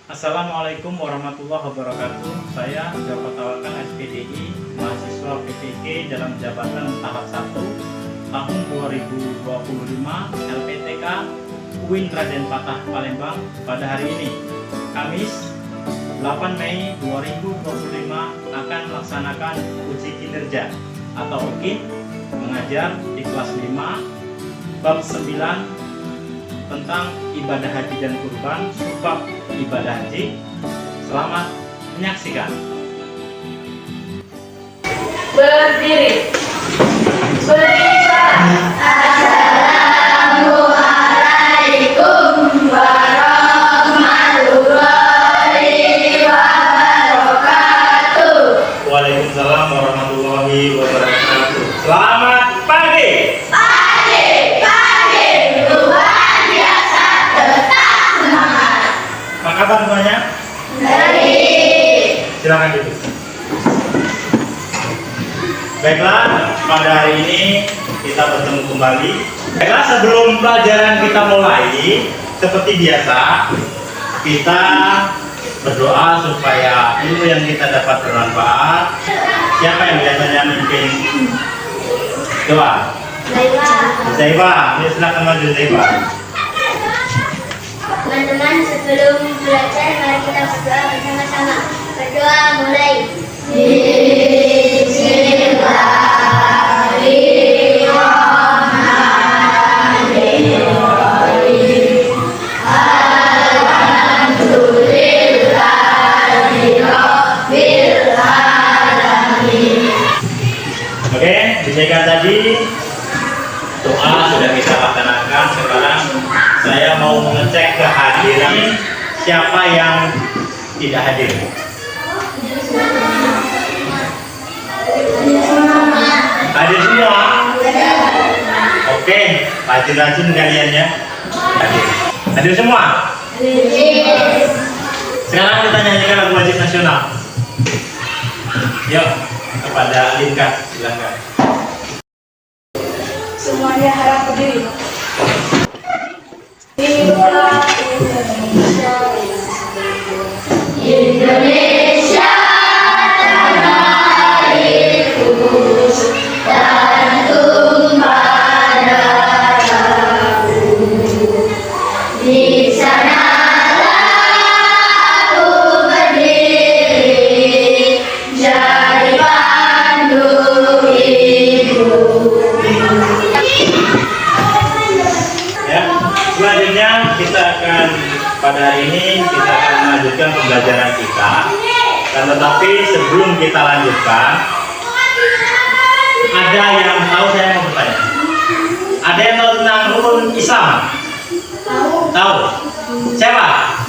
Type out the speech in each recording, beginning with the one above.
Assalamualaikum warahmatullahi wabarakatuh. Saya Joko Tawakal SPDI, mahasiswa PPG dalam jabatan tahap 1 tahun 2025 LPTK UIN Raden Patah Palembang pada hari ini, Kamis 8 Mei 2025 akan melaksanakan uji kinerja atau UKIN mengajar di kelas 5 bab 9 tentang ibadah haji dan kurban, subbab ibadah haji. Selamat menyaksikan. Berdiri. Assalamualaikum warahmatullahi wabarakatuh. Waalaikumsalam warahmatullahi wabarakatuh. Selamat pagi. Apa kabar semuanya? Baik. Silakan duduk. Baiklah, pada hari ini kita bertemu kembali. Baiklah, sebelum pelajaran kita mulai, seperti biasa, kita berdoa supaya ilmu yang kita dapat bermanfaat. Siapa yang biasanya memimpin doa? Zaibah, silakan maju Zaibah. Teman-teman, sebelum belajar mari kita berdoa bersama-sama. Berdoa mulai. Bismillahirrahmanirrahim. Alhamdulillahirabbil alamin. Oke, dijaga tadi doa sudah kita laksanakan. Sekarang saya mau mengecek kehadiran siapa yang tidak hadir. Hadir semua? Oke, rajin-rajin kalian ya. Hadir semua? Sekarang kita nyanyikan lagu wajib nasional. Yuk, kepada Linka, silakan. Semuanya harap berdiri. Indonesia tanah airku dan tumpah darahku. Di sanalah aku berdiri jadi pandu ibu. Ya, selanjutnya kita akan pada hari ini kita akan melanjutkan pembelajaran kita. Dan tetapi sebelum kita lanjutkan, ada yang tahu, saya mau bertanya. Ada yang tahu tentang rukun Islam? Tahu? Siapa?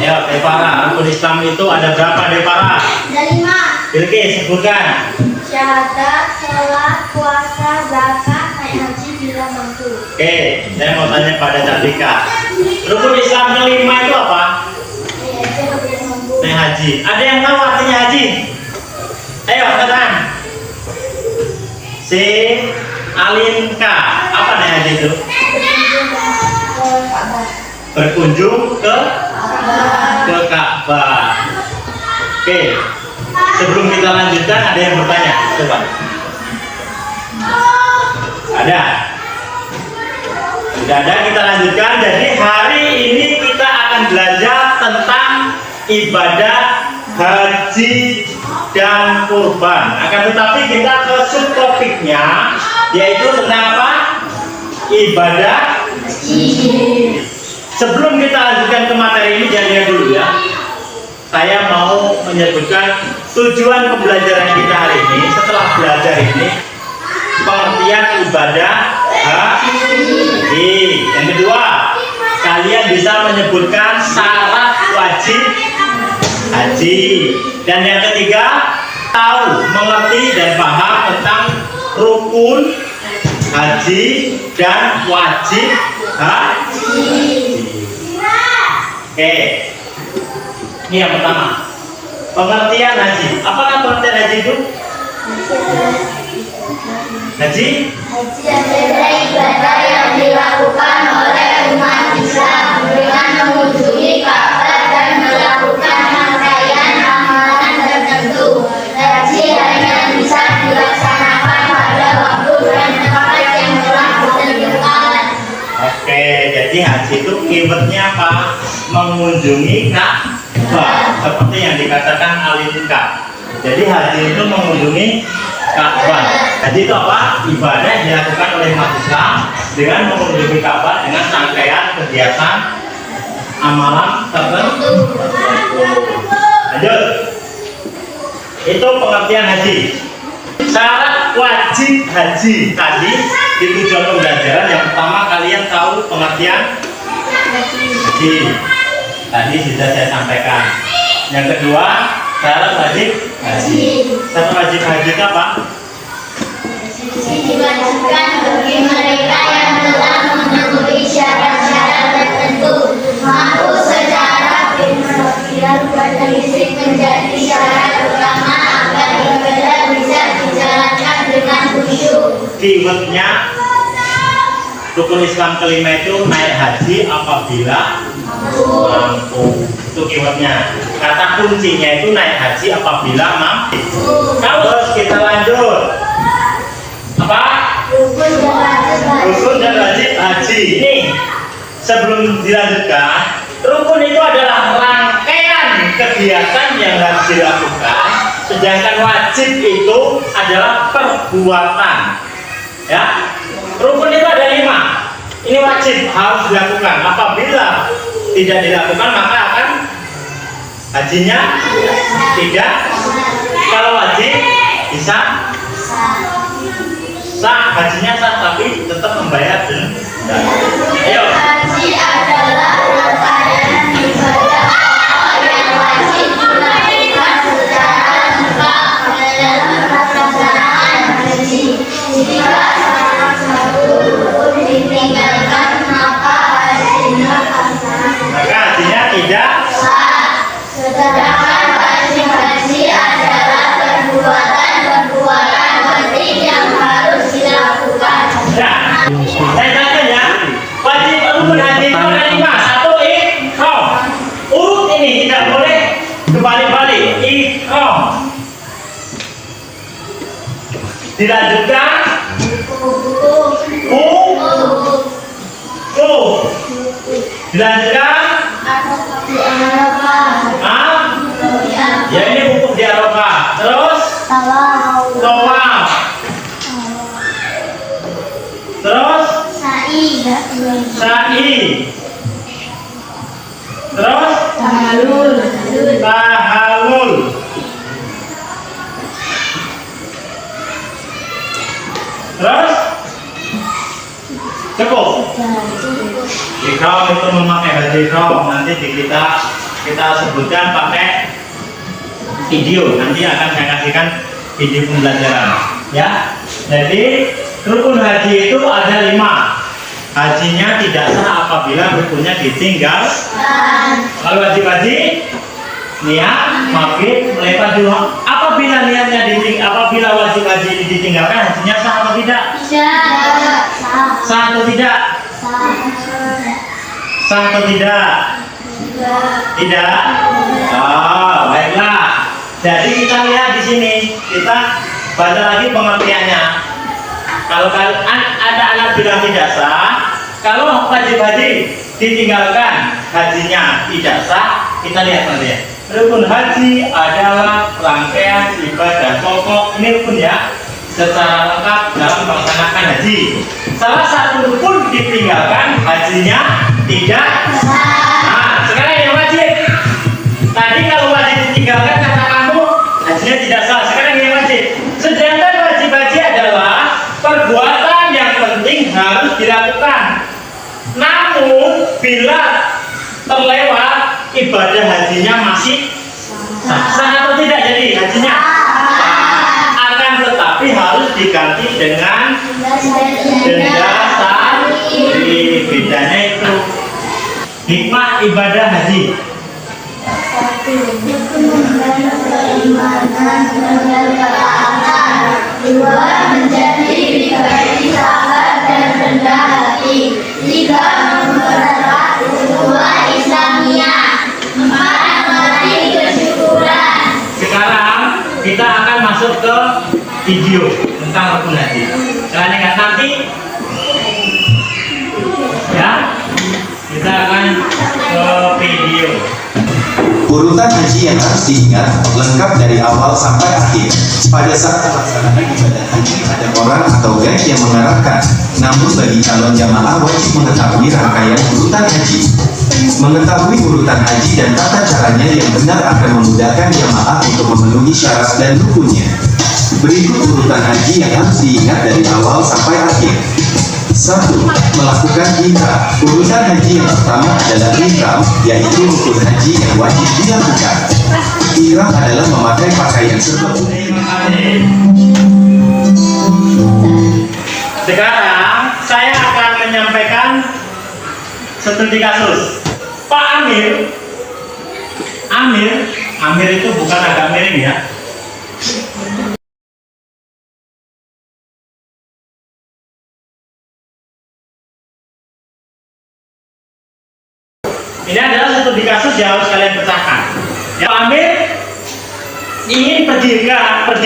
Ayo, Depara. Rukun Islam itu ada berapa, Depara? Ada 5. Bilqis, sebutkan. Syahadat, sholat, puasa, zakat, naik haji bila mampu. Oke, saya mau tanya pada Cantika. Rukun Islam kelima itu apa? Naik haji. Ada yang tahu artinya haji? Ayo, katakan. Si Alinka. Apa naik haji itu? Berkunjung ke Ka'bah. Oke. Sebelum kita lanjutkan, ada yang bertanya? Coba. Ada? Sudah ada, kita lanjutkan. Jadi hari ini kita akan belajar tentang ibadah haji dan kurban. Akan tetapi kita ke subtopiknya, yaitu tentang apa? Ibadah haji. Sebelum kita lanjutkan ke materi ini, jangan lihat dulu ya. Saya mau menyebutkan tujuan pembelajaran kita hari ini. Setelah belajar ini, pengertian ibadah haji. Yang kedua, kalian bisa menyebutkan syarat wajib haji. Dan yang ketiga, tahu, mengerti dan paham tentang rukun haji dan wajib haji. Oke, ini yang pertama, pengertian haji. Apakah pengertian haji itu? Haji? Haji adalah ibadah yang dilakukan oleh umat Islam dengan mengunjungi Ka'bah mengunjungi Ka'bah seperti yang dikatakan Al-Itikaf. Jadi haji itu mengunjungi Ka'bah. Haji itu apa? Ibadah yang dilakukan oleh umat Islam dengan mengunjungi Ka'bah dengan rangkaian kegiatan amalan tertentu. Lanjut. Itu pengertian haji. Syarat wajib haji tadi di tujuan pembelajaran yang pertama kalian tahu pengertian haji. Tadi sudah saya sampaikan. Yang kedua, syarat wajib haji. Syarat wajib haji itu apa? Diwajibkan bagi mereka yang telah memenuhi syarat-syarat tertentu, mampu secara finansial dan listrik menjadi syarat utama agar ibadah bisa dijalankan dengan khusyuk. Keywordnya rukun Islam kelima itu naik haji apabila mampu. Itu keywordnya. Kata kuncinya itu naik haji apabila mampu. Terus kita lanjut. Apa? Rukun dan wajib haji. Ini sebelum dilanjutkan, rukun itu adalah rangkaian kegiatan yang harus dilakukan, sedangkan wajib itu adalah perbuatan. Ya, rukun itu ada 5. Ini wajib harus dilakukan. Apabila tidak dilakukan maka akan hajinya tidak. Kalau wajib bisa sah, hajinya sah tapi tetap membayar denda. Ayo. Haji adalah rangkaian ibadah yang wajib dilakukan secara lengkap dalam pelaksanaan haji. Jika salah satu rukun ditinggalkan maka hajinya Tidak sah. Sedangkan wajib haji adalah perbuatan penting yang harus dilakukan. Nah, saya catat ya. Wajib rukun haji itu ada 5. 1, ihram. Urut ini tidak boleh kebalik-balik. Ihram. Dilanjutkan dilanjutkan ya ini wukuf di Arafah. Terus tawaf. Terus sa'i. Terus tahallul. Terus cukup. Ihram itu memakai baju ihram. Nanti kita sebutkan pakai video. Nanti akan saya kasihkan video pembelajaran. Ya. Jadi rukun haji itu ada 5. Hajinya tidak sah apabila rukunnya ditinggal. Kalau wajib haji, niat, mabit, melempar dulu. Apabila niatnya apabila wajib haji ini ditinggalkan, hajinya sah atau tidak? Sah atau tidak? Sah atau tidak? Tidak. Oh, baiklah. Jadi kita lihat di sini, kita baca lagi pengertiannya. Kalau ada anak bilang tidak sah, kalau wajib haji ditinggalkan, hajinya tidak sah, kita lihat nanti ya. Rukun haji adalah rangkaian ibadah pokok. Ini rukun ya, secara lengkap dalam melaksanakan haji. Salah satu rukun ditinggalkan, hajinya tidak sah. Nah, sekarang yang wajib. Tadi kalau wajib ditinggalkan kata kamu, hajinya tidak sah. Sekarang yang wajib. Sedangkan wajib haji adalah perbuatan yang penting harus dilakukan. Namun bila terlewat ibadah hajinya masih sah atau tidak, jadi hajinya akan tetapi harus diganti dengan denda sahih. Bedanya itu hikmah ibadah haji. Dua, menjadi pribadi sabar dan rendah hati. Tiga, mempererat ukhuwah Islamiyah. 4, melatih kesyukuran. Sekarang kita akan masuk ke video tentang rukun haji. Kalian ingat nanti ya, kita akan ke video. video. Urutan haji yang harus diingat lengkap dari awal sampai akhir. Pada saat pelaksanaan ibadah haji ada orang atau guide yang mengarahkan. Namun bagi calon jamaah wajib mengetahui rangkaian urutan haji. Mengetahui urutan haji dan tata caranya yang benar akan memudahkan jamaah untuk memenuhi syarat dan rukunnya. Berikut urutan haji yang harus diingat dari awal sampai akhir. 1. Melakukan ihram. Urutan haji yang pertama adalah ihram, yaitu rukun haji yang wajib dilakukan. Ihram adalah memakai pakaian serba. Sekarang saya akan menyampaikan studi kasus. Pak Amir itu bukan agak miring ya. Ini adalah studi kasus yang harus kalian pecahkan. Ya, Pak Amir ingin pergi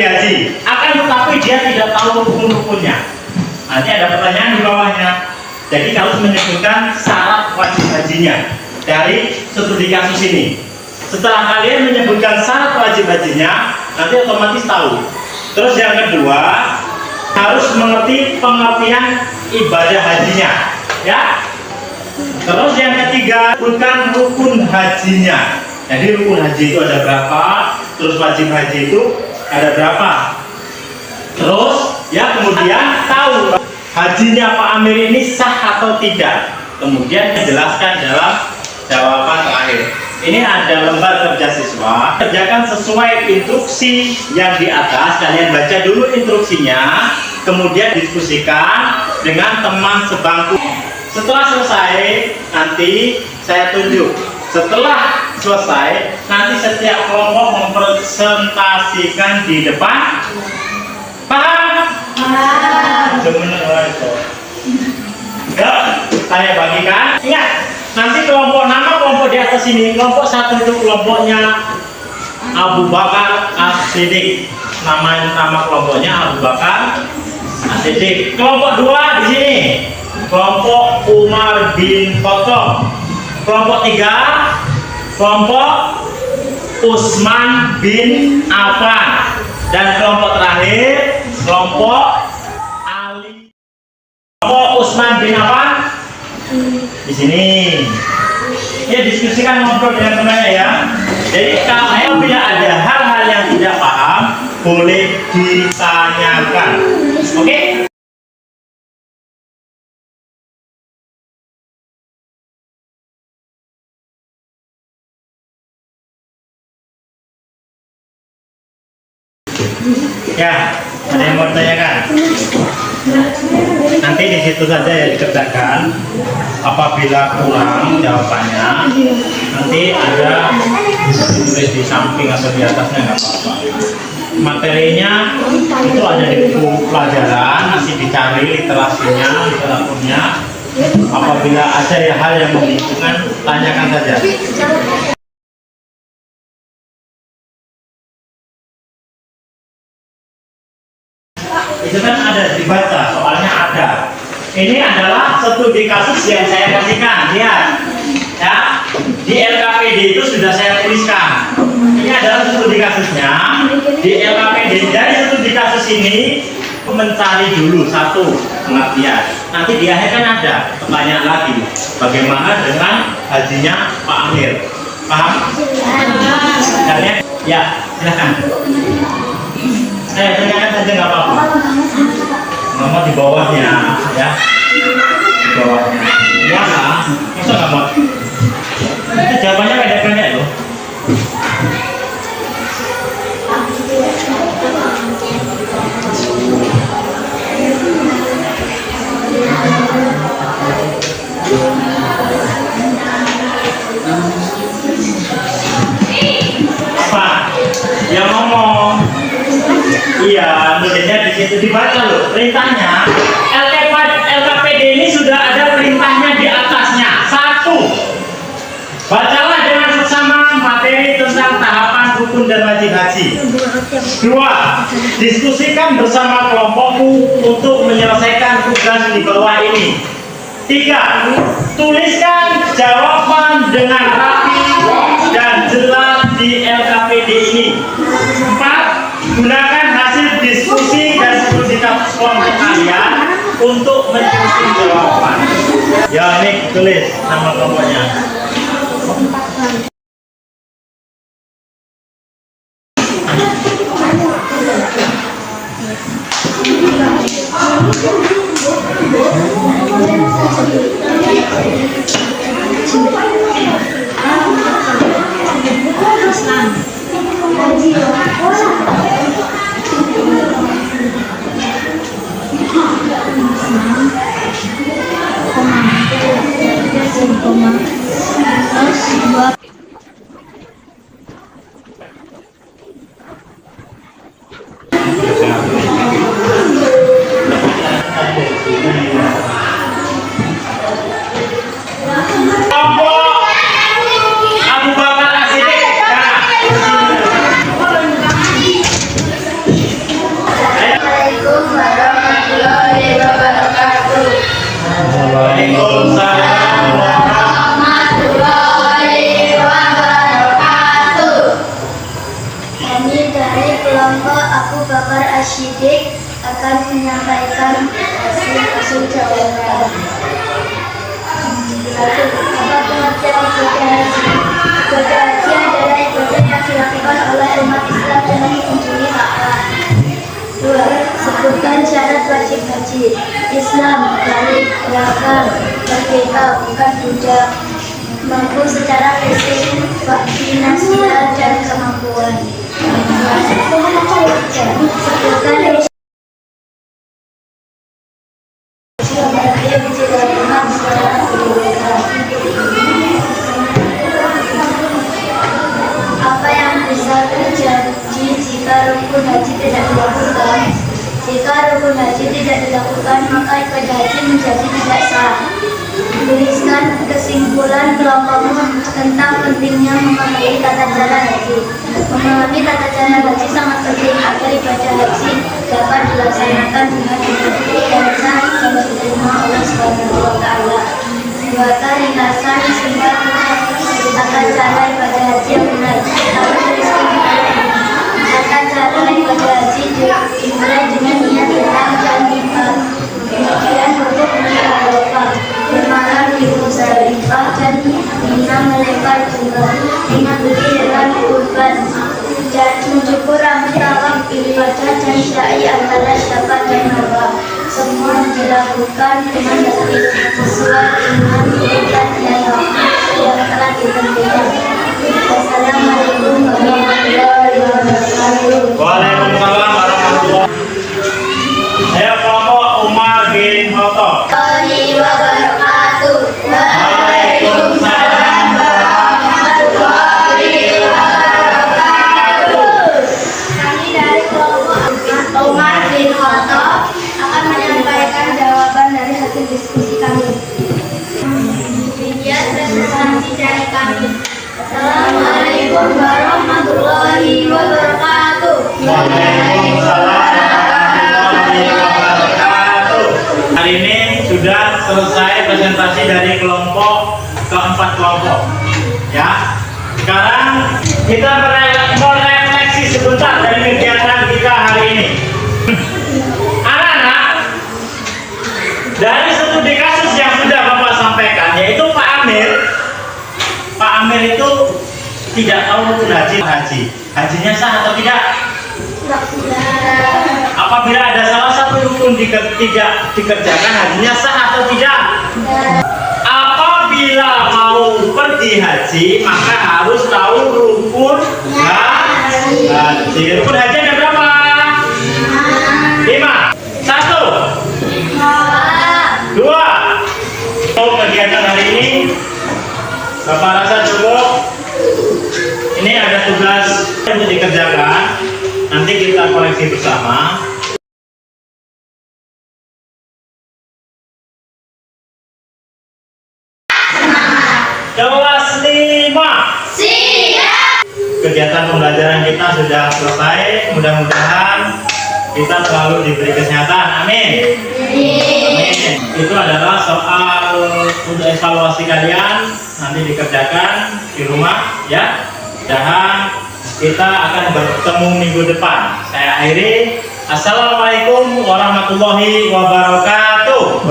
haji, akan tetapi dia tidak tahu rukun-rukunnya. Nanti ada pertanyaan di bawahnya. Jadi harus menyebutkan syarat wajib hajinya dari studi kasus ini. Setelah kalian menyebutkan syarat wajib hajinya, nanti otomatis tahu. Terus yang kedua, harus mengerti pengertian ibadah hajinya, ya. Terus yang ketiga, bukan rukun hajinya. Jadi rukun haji itu ada berapa? Terus wajib haji itu ada berapa? Terus ya kemudian tahu hajinya Pak Amir ini sah atau tidak. Kemudian dijelaskan dalam jawaban terakhir. Ini ada lembar kerja siswa. Kerjakan sesuai instruksi yang di atas. Kalian baca dulu instruksinya, kemudian diskusikan dengan teman sebangku. Setelah selesai, nanti saya tunjuk. Setelah selesai, nanti setiap kelompok mempresentasikan di depan. Paham? Ya, saya bagikan. Ingat, nanti kelompok di atas ini. Kelompok 1 itu kelompoknya Abu Bakar As-Siddiq. Nama kelompoknya Abu Bakar As-Siddiq. Kelompok 2 di sini. Kelompok Umar bin Khattab. Kelompok 3 kelompok Utsman bin Affan. Dan kelompok terakhir kelompok Ali. Kelompok Utsman bin Affan di sini. Ya, diskusikan, ngobrol dengan temannya ya. Jadi kalau bila ada hal-hal yang tidak paham, boleh ditanyakan. Oke? Ya, ada yang mau tanyakan? Nanti di situ saja ya dikerjakan. Apabila kurang jawabannya, nanti ada tulis di samping atau di atasnya, nggak apa-apa. Materinya itu ada di buku pelajaran, nanti dicari literaturnya. Apabila ada hal yang membingungkan, tanyakan saja. Itu kan ada dibaca, soalnya ada. Ini adalah studi kasus yang saya kasihkan. Lihat, ya, di LKPD itu sudah saya tuliskan. Ini adalah studi kasusnya. Di LKPD dari studi kasus ini mencari dulu satu pengertian. Nanti di akhir kan ada pertanyaan lagi. Bagaimana dengan hajinya Pak Amir? Paham? Kalian? Ya, silakan. Tanyakan saja nggak apa-apa. Nomor di bawahnya, ya. Di bawahnya. Ya, masa nggak mau? Itu jawabannya pendek-pendek loh. Apa? Yang ngomong? Iya, nulisnya di situ, dibaca loh perintahnya. LKPD ini sudah ada perintahnya di atasnya. 1. Bacalah dengan seksama materi tentang tahapan rukun dan wajib haji. 2. Diskusikan bersama kelompokmu untuk menyelesaikan tugas di bawah ini. 3. Tuliskan jawaban dengan rapi lagi. 4. Gunakan hasil diskusi dan studi kelompok kalian untuk menyusun jawaban. Ya, ini tulis nama kelompoknya. Asyidik akan menyampaikan hasil jawaban. 1. Apa pengertian ibadah haji? Ibadah haji adalah ibadah yang dilakukan oleh umat Islam dalam mengunjungi Ka'bah. 2. Sebutkan syarat wajib haji. Islam, balik, beragam, merdeka, bukan budak, mampu secara fisik, finansial, dan kemampuan. Sebutkan apa yang bisa terjadi jika rukun haji tidak dilakukan. Jika rukun haji tidak dilakukan, maka ibadah haji menjadi tidak sah. Tuliskan kesimpulan kelompokmu tentang pentingnya memahami tata cara haji. Memahami tata cara haji sangat penting agar ibadah haji dapat dilaksanakan dengan benar dan sah dan diterima oleh Subhanahu wa Ta'ala. Buatlah ringkasan singkat tata cara ibadah haji yang benar. Lalu tuliskan tata cara ibadah haji dimulai dengan niat datang dan ibadah. Kemudian untuk Arafah, bermalam di Musdalifah dan Mina melempar jumrah, menyambeli hewan kurban dan mencukur rambut tawaf ibadah dan syai antara Syafa dan Marwah. Semua dilakukan dengan tertib sesuai dengan urutan yang telah ditentukan. Wassalamualaikum warahmatullahi wabarakatuh. Waalaikumsalam warahmatullahi wabarakatuh. Ayo kelompok Umar bin Khattab. Waalaikumsalam warahmatullahi wabarakatuh. Kami dari kelompok Umar bin Khattab akan menyampaikan jawaban dari hasil diskusi kami. Video presentasi dari kami. Assalamualaikum warahmatullahi wabarakatuh. Waalaikumsalam warahmatullahi wabarakatuh. Hari ini sudah selesai presentasi dari kelompok keempat kelompok. Ya. Sekarang kita merefleksi sebentar dari kegiatan kita hari ini. Anak-anak, dari studi kasus yang sudah Bapak sampaikan, yaitu Pak Amir. Pak Amir itu tidak tahu rukun haji. Hajinya sah atau tidak? Apabila ada salah satu rukun tidak dikerjakan, hajinya sah atau tidak? Apabila mau pergi haji, maka harus tahu rukun haji. Rukun haji ada berapa? 5. 1, 2. Untuk kegiatan hari ini, Bapak rasa cukup. Ini ada tugas untuk dikerjakan. Nanti kita koreksi bersama. Kelas 5. Siap. Kegiatan pembelajaran kita sudah selesai. Mudah-mudahan kita selalu diberi kesehatan. Amin. Amin. Itu adalah soal untuk evaluasi kalian. Nanti dikerjakan di rumah, ya. Mudah-mudahan Kita akan bertemu minggu depan. Saya akhiri. Assalamualaikum warahmatullahi wabarakatuh.